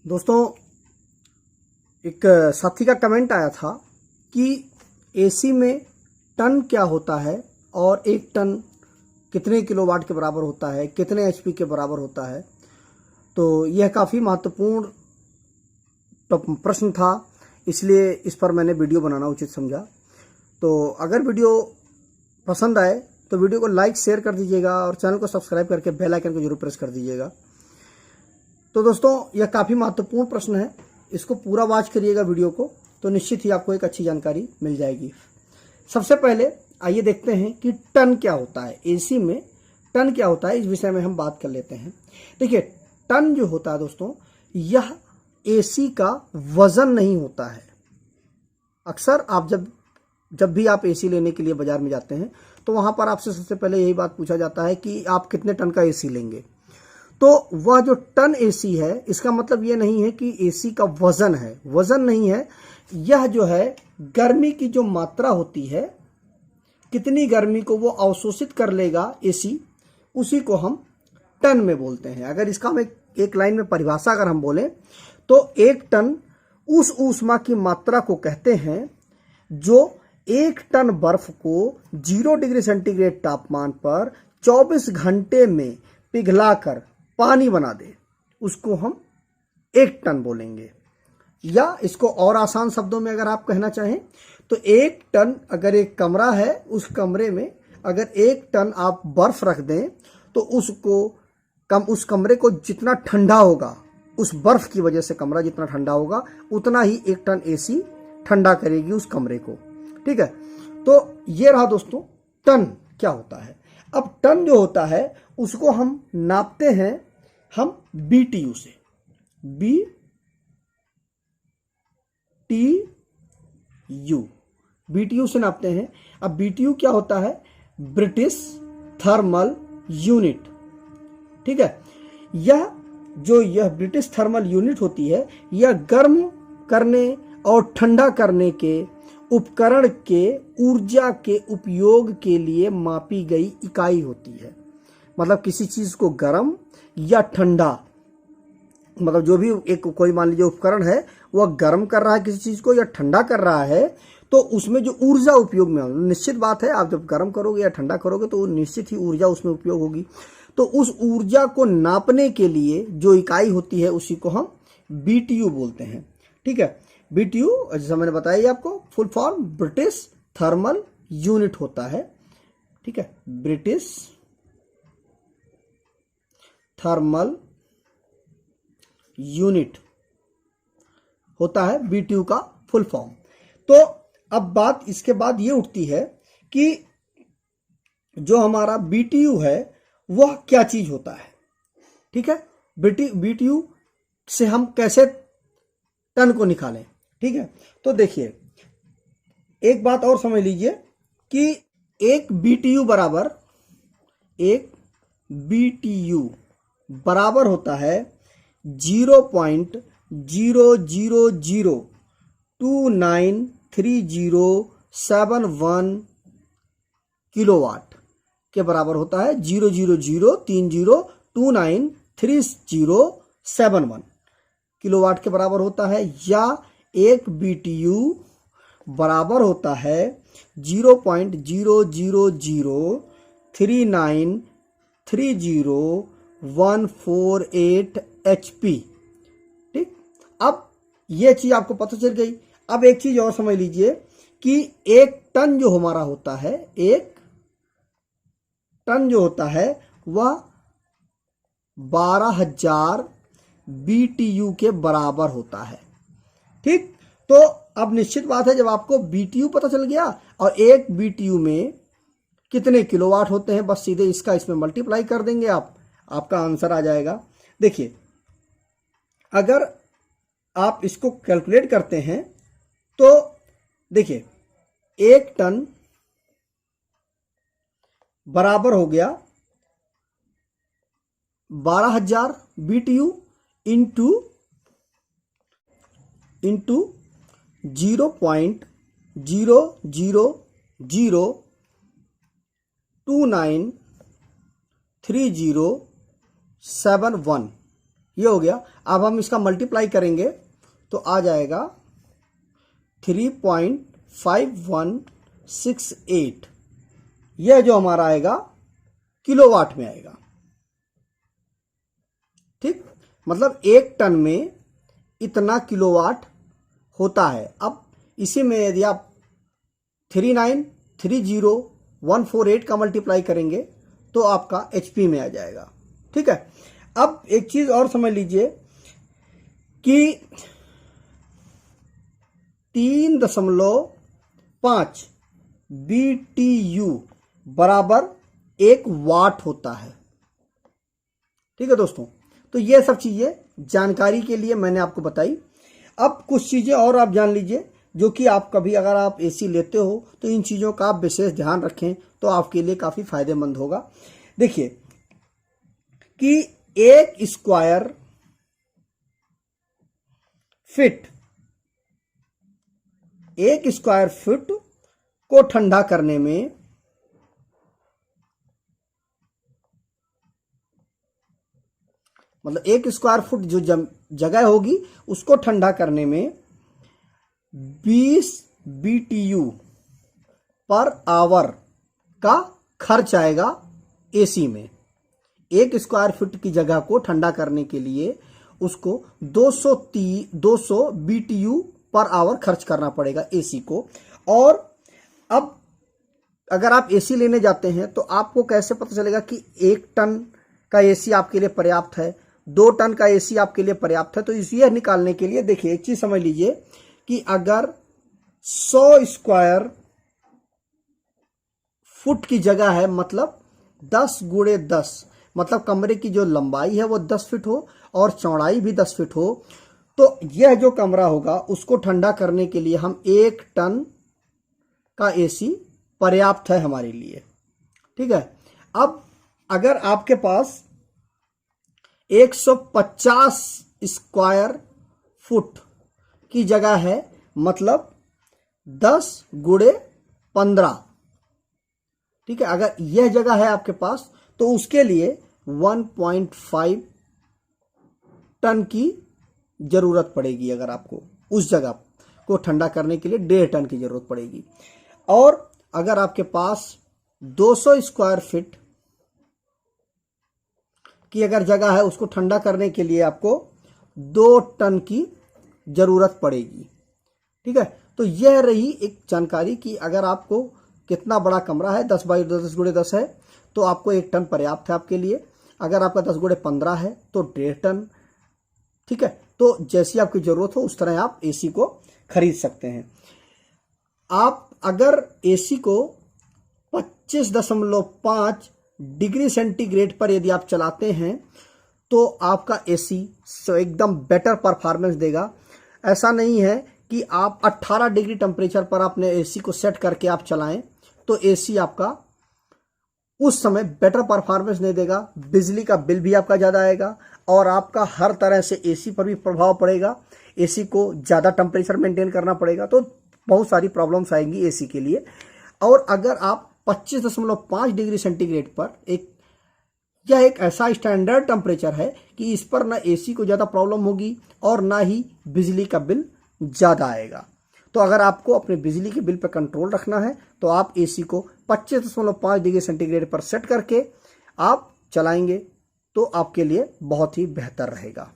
दोस्तों, एक साथी का कमेंट आया था कि एसी में टन क्या होता है और एक टन कितने किलोवाट के बराबर होता है, कितने एचपी के बराबर होता है। तो यह काफ़ी महत्वपूर्ण प्रश्न था, इसलिए इस पर मैंने वीडियो बनाना उचित समझा। तो अगर वीडियो पसंद आए तो वीडियो को लाइक शेयर कर दीजिएगा और चैनल को सब्सक्राइब करके बेल आइकन को जरूर प्रेस कर दीजिएगा। तो दोस्तों, यह काफ़ी महत्वपूर्ण प्रश्न है, इसको पूरा वॉच करिएगा वीडियो को, तो निश्चित ही आपको एक अच्छी जानकारी मिल जाएगी। सबसे पहले आइए देखते हैं कि टन क्या होता है, एसी में टन क्या होता है, इस विषय में हम बात कर लेते हैं। देखिए, टन जो होता है दोस्तों, यह एसी का वजन नहीं होता है। अक्सर आप जब भी आप एसी लेने के लिए बाजार में जाते हैं तो वहां पर आपसे सबसे पहले यही बात पूछा जाता है कि आप कितने टन का एसी लेंगे। तो वह जो टन एसी है, इसका मतलब ये नहीं है कि एसी का वजन है, वजन नहीं है। यह जो है गर्मी की जो मात्रा होती है, कितनी गर्मी को वो अवशोषित कर लेगा एसी, उसी को हम टन में बोलते हैं। अगर इसका हम एक लाइन में परिभाषा अगर हम बोलें तो एक टन उस ऊष्मा की मात्रा को कहते हैं जो एक टन बर्फ को 0 डिग्री सेंटीग्रेड तापमान पर 24 घंटे में पिघलाकर पानी बना दे, उसको हम एक टन बोलेंगे। या इसको और आसान शब्दों में अगर आप कहना चाहें तो एक टन, अगर एक कमरा है, उस कमरे में अगर एक टन आप बर्फ रख दें तो उस कमरे को जितना ठंडा होगा, उस बर्फ की वजह से कमरा जितना ठंडा होगा, उतना ही एक टन एसी ठंडा करेगी उस कमरे को। ठीक है, तो ये रहा दोस्तों टन क्या होता है। अब टन जो होता है उसको हम नापते हैं हम BTU से, BTU से नापते हैं। अब BTU क्या होता है? British thermal unit. ठीक है, यह ब्रिटिश थर्मल यूनिट होती है, यह गर्म करने और ठंडा करने के उपकरण के ऊर्जा के उपयोग के लिए मापी गई इकाई होती है। मतलब किसी चीज को गर्म या ठंडा, मतलब जो भी एक कोई मान लीजिए उपकरण है, वह गर्म कर रहा है किसी चीज को या ठंडा कर रहा है, तो उसमें जो ऊर्जा उपयोग में, निश्चित बात है आप जब गर्म करोगे या ठंडा करोगे तो निश्चित ही ऊर्जा उसमें उपयोग होगी। तो उस ऊर्जा को नापने के लिए जो इकाई होती है उसी को हम BTU बोलते हैं। ठीक है, BTU जैसा मैंने बताया आपको, full form British thermal unit होता है। ठीक है, ब्रिटिश थर्मल यूनिट होता है BTU का फुल फॉर्म। तो अब बात इसके बाद ये उठती है कि जो हमारा BTU है वह क्या चीज होता है। ठीक है, BTU से हम कैसे टन को निकालें। ठीक है, तो देखिए एक बात और समझ लीजिए कि एक BTU बराबर होता है 0.000293071 किलोवाट के बराबर होता है। 0.00030293071 किलोवाट के बराबर होता है। या एक BTU बराबर होता है 0.0003930148 HP। ठीक, अब ये चीज आपको पता चल गई। अब एक चीज और समझ लीजिए कि एक टन जो हमारा होता है, एक टन जो होता है वह 12,000 BTU के बराबर होता है। ठीक, तो अब निश्चित बात है, जब आपको BTU पता चल गया और एक BTU में कितने किलोवाट होते हैं, बस सीधे इसमें मल्टीप्लाई कर देंगे आपका आंसर आ जाएगा। देखिए, अगर आप इसको कैलकुलेट करते हैं तो देखिए एक टन बराबर हो गया 12,000 BTU इंटू 0.000293071 ये हो गया। अब हम इसका मल्टीप्लाई करेंगे तो आ जाएगा 3.5168। यह जो हमारा आएगा किलोवाट में आएगा। ठीक, मतलब 1 टन में इतना किलोवाट होता है। अब इसी में यदि आप 3930148 का मल्टीप्लाई करेंगे तो आपका एचपी में आ जाएगा। ठीक है, अब एक चीज और समझ लीजिए कि 3.5 BTU बराबर 1 वाट होता है। ठीक है दोस्तों, तो ये सब चीजें जानकारी के लिए मैंने आपको बताई। अब कुछ चीजें और आप जान लीजिए जो कि आप कभी अगर आप एसी लेते हो तो इन चीजों का आप विशेष ध्यान रखें तो आपके लिए काफी फायदेमंद होगा। देखिए कि 1 स्क्वायर फीट को ठंडा करने में मतलब 1 स्क्वायर फुट जो जगह होगी उसको ठंडा करने में 20 BTU पर आवर का खर्च आएगा एसी में। 1 स्क्वायर फीट की जगह को ठंडा करने के लिए उसको 200 BTU पर आवर खर्च करना पड़ेगा एसी को। और अब अगर आप एसी लेने जाते हैं तो आपको कैसे पता चलेगा कि 1 टन का एसी आपके लिए पर्याप्त है, 2 टन का एसी आपके लिए पर्याप्त है? तो इसे निकालने के लिए देखिए एक चीज समझ लीजिए कि अगर 100 स्क्वायर फुट की जगह है, मतलब 10 गुणे 10, मतलब कमरे की जो लंबाई है वो 10 फीट हो और चौड़ाई भी 10 फीट हो, तो यह जो कमरा होगा उसको ठंडा करने के लिए हम 1 टन का एसी पर्याप्त है हमारे लिए। ठीक है, अब अगर आपके पास 150 स्क्वायर फुट की जगह है, मतलब 10 गुणे 15, ठीक है, अगर यह जगह है आपके पास तो उसके लिए 1.5 टन की जरूरत पड़ेगी। अगर आपको उस जगह को ठंडा करने के लिए 1.5 टन की जरूरत पड़ेगी। और अगर आपके पास 200 स्क्वायर फीट की अगर जगह है उसको ठंडा करने के लिए आपको 2 टन की जरूरत पड़ेगी। ठीक है, तो यह रही एक जानकारी कि अगर आपको कितना बड़ा कमरा है, 10 बाई 10 गुणे 10 है तो आपको 1 टन पर्याप्त है आपके लिए। अगर आपका 10 गुणे 15 है तो 1.5 टन। ठीक है, तो जैसी आपकी जरूरत हो उस तरह आप एसी को खरीद सकते हैं। आप अगर एसी को 25.5 डिग्री सेंटीग्रेड पर यदि आप चलाते हैं तो आपका एसी एकदम बेटर परफॉर्मेंस देगा। ऐसा नहीं है कि आप 18 डिग्री टेम्परेचर पर अपने एसी को सेट करके आप चलाएं तो एसी आपका उस समय बेटर परफॉर्मेंस नहीं देगा, बिजली का बिल भी आपका ज़्यादा आएगा और आपका हर तरह से एसी पर भी प्रभाव पड़ेगा। एसी को ज़्यादा टेम्परेचर मेंटेन करना पड़ेगा, तो बहुत सारी प्रॉब्लम्स आएंगी एसी के लिए। और अगर आप 25.5 डिग्री सेंटीग्रेड पर यह एक ऐसा स्टैंडर्ड टेम्परेचर है कि इस पर ना एसी को ज़्यादा प्रॉब्लम होगी और ना ही बिजली का बिल ज़्यादा आएगा। तो अगर आपको अपने बिजली के बिल पर कंट्रोल रखना है तो आप एसी को 25.5 डिग्री सेंटीग्रेड पर सेट करके आप चलाएंगे तो आपके लिए बहुत ही बेहतर रहेगा।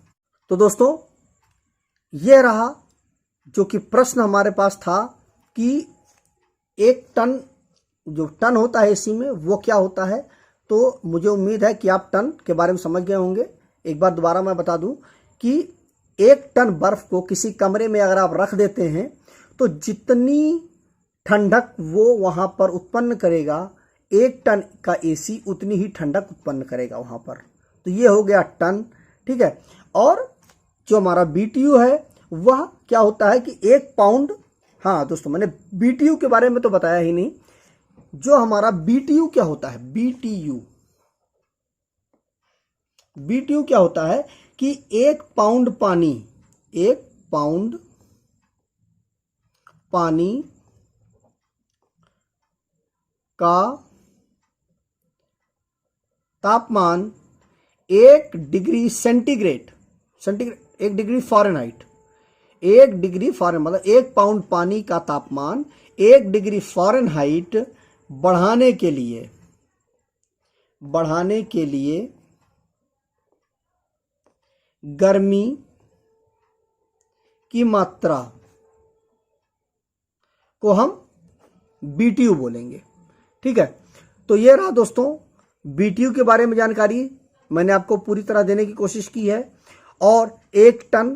तो दोस्तों ये रहा जो कि प्रश्न हमारे पास था कि 1 टन जो टन होता है एसी में वो क्या होता है। तो मुझे उम्मीद है कि आप टन के बारे में समझ गए होंगे। एक बार दोबारा मैं बता दूं कि 1 टन बर्फ को किसी कमरे में अगर आप रख देते हैं तो जितनी ठंडक वो वहां पर उत्पन्न करेगा, 1 टन का एसी उतनी ही ठंडक उत्पन्न करेगा वहां पर। तो ये हो गया टन। ठीक है, और जो हमारा बीटीयू है वह क्या होता है कि 1 पाउंड, हाँ दोस्तों मैंने बीटीयू के बारे में तो बताया ही नहीं। जो हमारा बीटीयू क्या होता है, बीटीयू क्या होता है कि 1 पाउंड पानी, 1 पाउंड पानी का तापमान 1 degree centigrade centigrade, 1 degree Fahrenheit, 1 degree Fahrenheit मतलब 1 पाउंड पानी का तापमान 1 डिग्री फ़ारेनहाइट बढ़ाने के लिए गर्मी की मात्रा को हम BTU बोलेंगे। ठीक है, तो ये रहा दोस्तों BTU के बारे में जानकारी मैंने आपको पूरी तरह देने की कोशिश की है। और 1 टन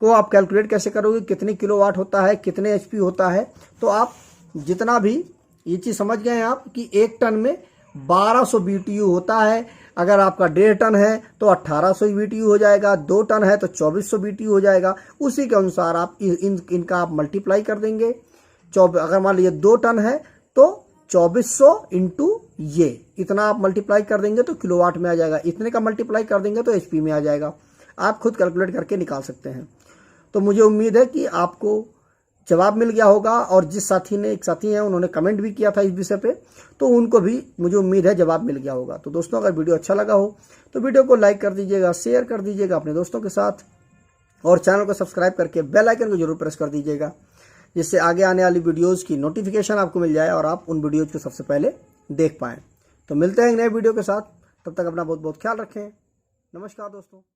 को आप कैलकुलेट कैसे करोगे, कितने किलोवाट होता है, कितने HP होता है, तो आप जितना भी ये चीज़ समझ गए हैं आप कि 1 टन में 1200 BTU होता है। अगर आपका 1.5 टन है तो 1800 BTU हो जाएगा, 2 टन है तो 2400 BTU हो जाएगा। उसी के अनुसार आप इनका आप मल्टीप्लाई कर देंगे। अगर मान लीजिए 2 टन है तो 2400 इंटू ये इतना आप मल्टीप्लाई कर देंगे तो किलोवाट में आ जाएगा, इतने का मल्टीप्लाई कर देंगे तो HP में आ जाएगा। आप खुद कैलकुलेट करके निकाल सकते हैं। तो मुझे उम्मीद है कि आपको जवाब मिल गया होगा। और जिस एक साथी हैं उन्होंने कमेंट भी किया था इस विषय पे, तो उनको भी मुझे उम्मीद है जवाब मिल गया होगा। तो दोस्तों अगर वीडियो अच्छा लगा हो तो वीडियो को लाइक कर दीजिएगा, शेयर कर दीजिएगा अपने दोस्तों के साथ, और चैनल को सब्सक्राइब करके बेल आइकन को जरूर प्रेस कर दीजिएगा, जिससे आगे आने वाली वीडियोज़ की नोटिफिकेशन आपको मिल जाए और आप उन वीडियोज़ को सबसे पहले देख पाएँ। तो मिलते हैं एक नए वीडियो के साथ, तब तक अपना बहुत बहुत ख्याल रखें। नमस्कार दोस्तों।